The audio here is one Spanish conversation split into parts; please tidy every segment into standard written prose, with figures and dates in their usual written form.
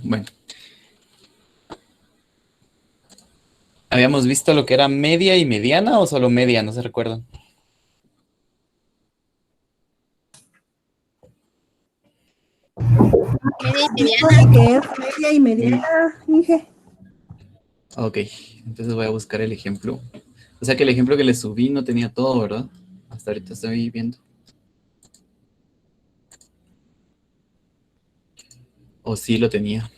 Bueno, habíamos visto lo que era media y mediana o solo media, no se recuerdan. Media y Dijo mediana. que es media y mediana, Inge. Ok, entonces voy a buscar el ejemplo. O sea que el ejemplo que le subí no tenía todo, ¿verdad? Hasta ahorita estoy viendo. O sí lo tenía.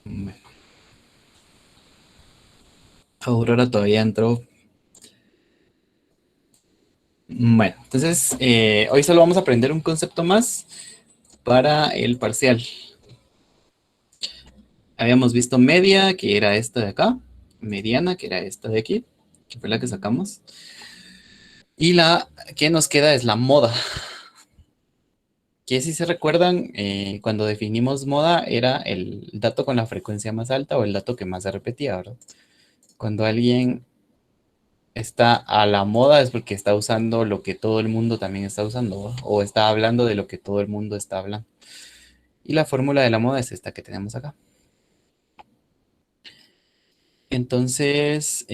Bueno, Aurora todavía entró. Bueno, entonces hoy solo vamos a aprender un concepto más para el parcial. Habíamos visto media, que era esta de acá. Mediana, que era esta de aquí, que fue la que sacamos. Y la que nos queda es la moda. Que si se recuerdan, cuando definimos moda era el dato con la frecuencia más alta o el dato que más se repetía, ¿verdad? Cuando alguien está a la moda es porque está usando lo que todo el mundo también está usando, ¿verdad? O está hablando de lo que todo el mundo está hablando. Y la fórmula de la moda es esta que tenemos acá. Entonces,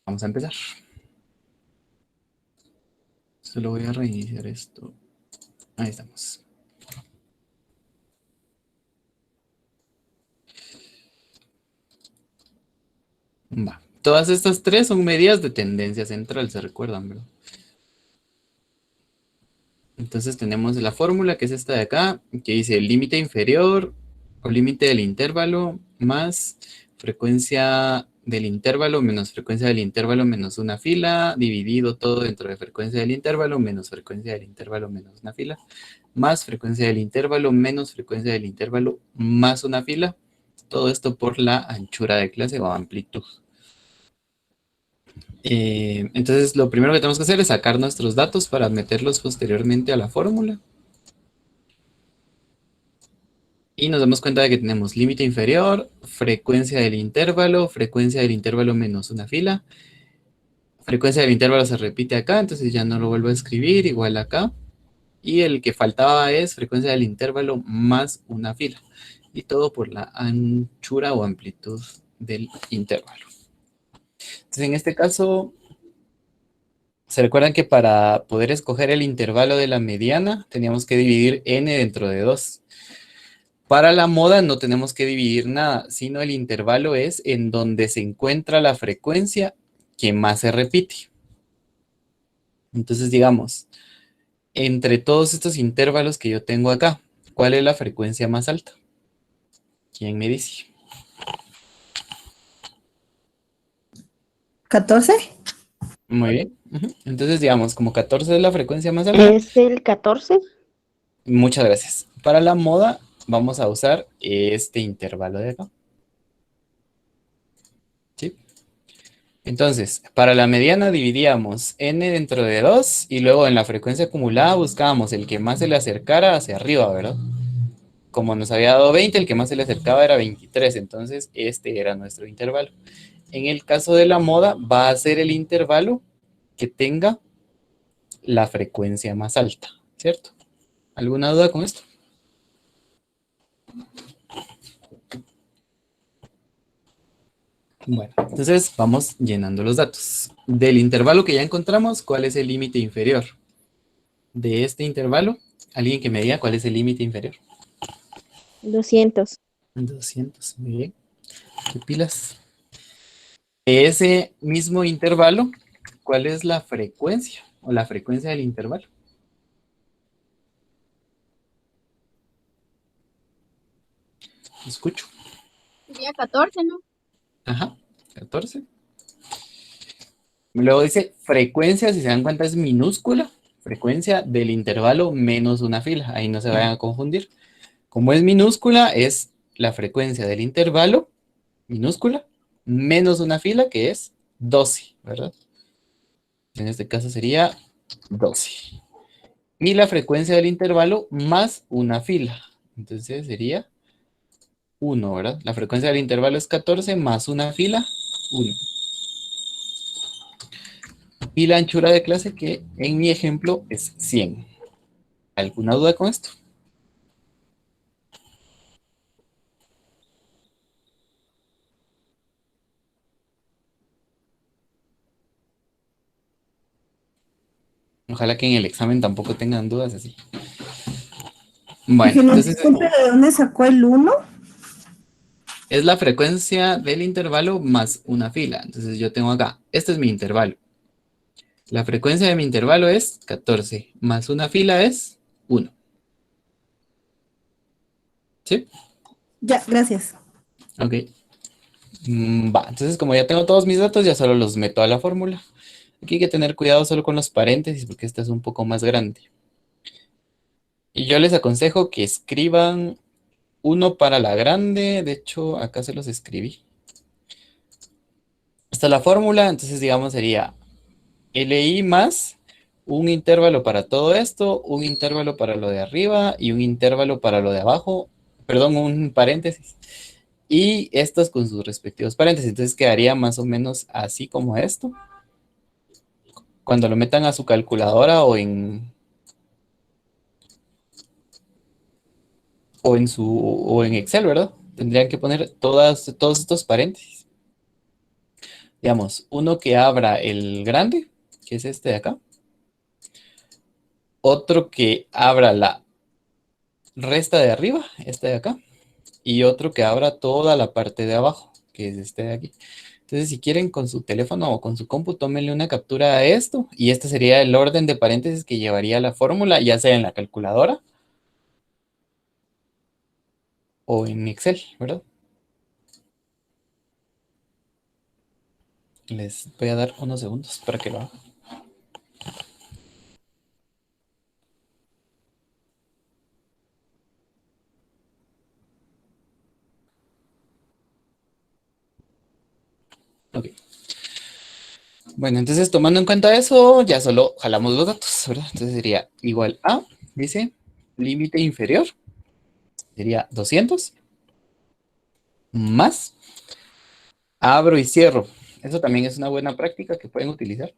vamos a empezar. Solo voy a reiniciar esto. Ahí estamos. Va. Todas estas tres son medidas de tendencia central, ¿se recuerdan, bro? Entonces tenemos la fórmula que es esta de acá, que dice el límite inferior o límite del intervalo más frecuencia del intervalo menos frecuencia del intervalo menos una fila, dividido todo dentro de frecuencia del intervalo menos frecuencia del intervalo menos una fila, más frecuencia del intervalo menos frecuencia del intervalo más una fila. Todo esto por la anchura de clase o amplitud. Entonces, lo primero que tenemos que hacer es sacar nuestros datos para meterlos posteriormente a la fórmula. Y nos damos cuenta de que tenemos límite inferior, frecuencia del intervalo menos una fila. Frecuencia del intervalo se repite acá, entonces ya no lo vuelvo a escribir, igual acá. Y el que faltaba es frecuencia del intervalo más una fila. Y todo por la anchura o amplitud del intervalo. Entonces, en este caso, ¿se recuerdan que para poder escoger el intervalo de la mediana teníamos que dividir n dentro de 2? Para la moda no tenemos que dividir nada, sino el intervalo es en donde se encuentra la frecuencia que más se repite. Entonces, digamos, entre todos estos intervalos que yo tengo acá, ¿cuál es la frecuencia más alta? ¿Quién me dice? 14. Muy bien. Entonces, digamos, como 14 es la frecuencia más alta. ¿Es el 14? Muchas gracias. Para la moda vamos a usar este intervalo de acá. ¿Sí? Entonces, para la mediana dividíamos n dentro de 2 y luego en la frecuencia acumulada buscábamos el que más se le acercara hacia arriba, ¿verdad? Como nos había dado 20, el que más se le acercaba era 23, entonces este era nuestro intervalo. En el caso de la moda va a ser el intervalo que tenga la frecuencia más alta, ¿cierto? ¿Alguna duda con esto? Bueno, entonces vamos llenando los datos. Del intervalo que ya encontramos, ¿cuál es el límite inferior? De este intervalo, alguien que me diga cuál es el límite inferior. 200. 200, muy bien. ¿Qué pilas? De ese mismo intervalo, ¿cuál es la frecuencia o la frecuencia del intervalo? Escucho. Sería 14, ¿no? Ajá, 14. Luego dice frecuencia, si se dan cuenta es minúscula, frecuencia del intervalo menos una fila, ahí no se vayan a confundir. Como es minúscula, es la frecuencia del intervalo minúscula menos una fila que es 12, ¿verdad? En este caso sería 12. Y la frecuencia del intervalo más una fila. Entonces sería 1, ¿verdad? La frecuencia del intervalo es 14 más una fila, 1. Y la anchura de clase, que en mi ejemplo es 100. ¿Alguna duda con esto? Ojalá que en el examen tampoco tengan dudas así. Bueno, Dije, no, entonces disculpe, ¿de dónde sacó el 1? es la frecuencia del intervalo más una fila. Entonces yo tengo acá, este es mi intervalo. La frecuencia de mi intervalo es 14, más una fila es 1. ¿Sí? Ya, gracias. Ok. Va, entonces como ya tengo todos mis datos, ya solo los meto a la fórmula. Aquí hay que tener cuidado solo con los paréntesis porque esta es un poco más grande. Y yo les aconsejo que escriban uno para la grande. De hecho, acá se los escribí. Esta es la fórmula, entonces digamos sería LI más un intervalo para todo esto, un intervalo para lo de arriba y un intervalo para lo de abajo. Perdón, un paréntesis. Y estos con sus respectivos paréntesis. Entonces quedaría más o menos así como esto. Cuando lo metan a su calculadora o en Excel, ¿verdad? Tendrían que poner todos estos paréntesis. Digamos, uno que abra el grande, que es este de acá. Otro que abra la resta de arriba, este de acá. Y otro que abra toda la parte de abajo, que es este de aquí. Entonces, si quieren con su teléfono o con su compu, tómenle una captura a esto. Y este sería el orden de paréntesis que llevaría la fórmula, ya sea en la calculadora o en Excel, ¿verdad? Les voy a dar unos segundos para que lo hagan. Ok. Bueno, entonces tomando en cuenta eso, ya solo jalamos los datos, ¿verdad? Entonces sería igual a, dice, límite inferior, sería 200, más, abro y cierro. Eso también es una buena práctica que pueden utilizar.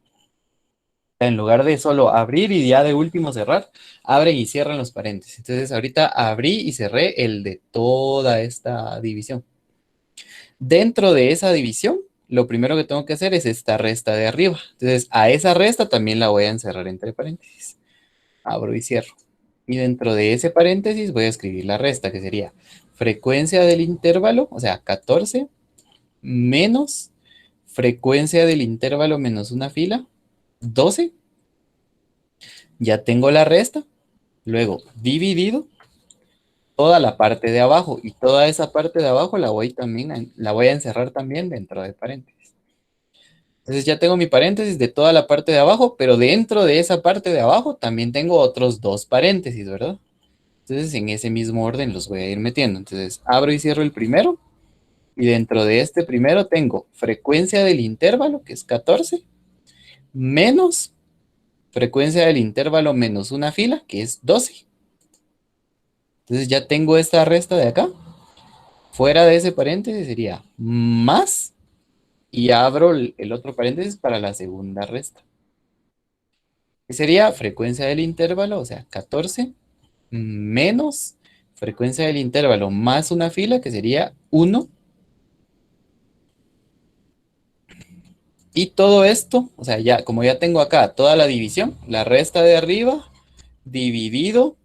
En lugar de solo abrir y ya de último cerrar, abren y cierran los paréntesis. Entonces ahorita abrí y cerré el de toda esta división. Dentro de esa división, lo primero que tengo que hacer es esta resta de arriba. Entonces a esa resta también la voy a encerrar entre paréntesis. Abro y cierro. Y dentro de ese paréntesis voy a escribir la resta, que sería frecuencia del intervalo, o sea, 14, menos frecuencia del intervalo menos una fila, 12. Ya tengo la resta. Luego, dividido toda la parte de abajo. Y toda esa parte de abajo la voy a encerrar también dentro de paréntesis. Entonces ya tengo mi paréntesis de toda la parte de abajo, pero dentro de esa parte de abajo también tengo otros dos paréntesis, ¿verdad? Entonces, en ese mismo orden los voy a ir metiendo. Entonces, abro y cierro el primero. Y dentro de este primero tengo frecuencia del intervalo, que es 14, menos frecuencia del intervalo menos una fila, que es 12. Entonces, ya tengo esta resta de acá. Fuera de ese paréntesis sería más. Y abro el otro paréntesis para la segunda resta. Que sería frecuencia del intervalo, o sea, 14 menos frecuencia del intervalo más una fila, que sería 1. Y todo esto, o sea, ya como ya tengo acá toda la división, la resta de arriba dividido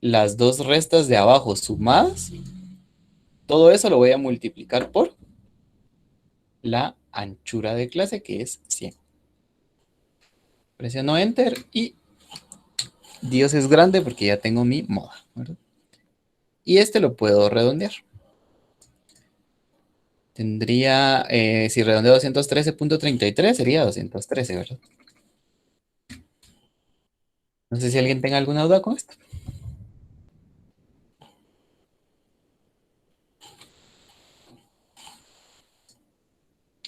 las dos restas de abajo sumadas, todo eso lo voy a multiplicar por la anchura de clase, que es 100. Presiono Enter y Dios es grande porque ya tengo mi moda, ¿verdad? Y este lo puedo redondear. Tendría, si redondeo 213.33, sería 213, ¿verdad? No sé si alguien tenga alguna duda con esto.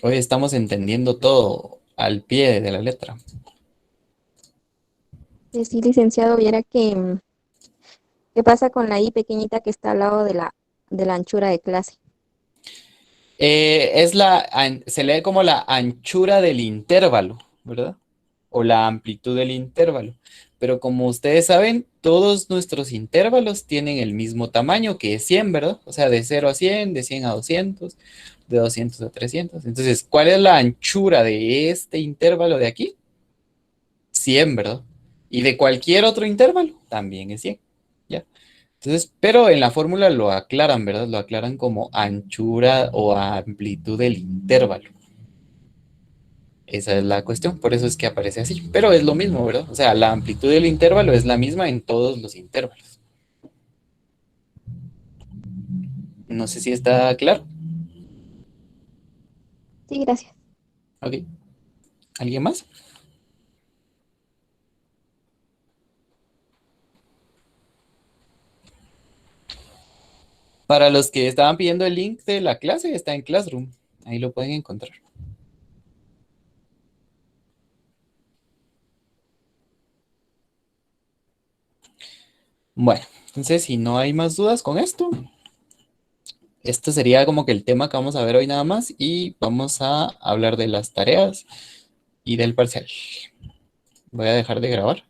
Hoy estamos entendiendo todo al pie de la letra. Sí, licenciado, viera que, ¿qué pasa con la I pequeñita que está al lado de la anchura de clase? Se lee como la anchura del intervalo, ¿verdad? O la amplitud del intervalo. Pero como ustedes saben, todos nuestros intervalos tienen el mismo tamaño, que es 100, ¿verdad? O sea, de 0 a 100, de 100 a 200, de 200 a 300. Entonces, ¿cuál es la anchura de este intervalo de aquí? 100, ¿verdad? Y de cualquier otro intervalo, también es 100, ¿ya? Entonces, pero en la fórmula lo aclaran, ¿verdad? Lo aclaran como anchura o amplitud del intervalo. Esa es la cuestión, por eso es que aparece así. Pero es lo mismo, ¿verdad? O sea, la amplitud del intervalo es la misma en todos los intervalos. No sé si está claro. Sí, gracias. Ok. ¿Alguien más? Para los que estaban pidiendo el link de la clase, está en Classroom. Ahí lo pueden encontrar. Bueno, entonces si no hay más dudas con esto sería como que el tema que vamos a ver hoy nada más y vamos a hablar de las tareas y del parcial. Voy a dejar de grabar.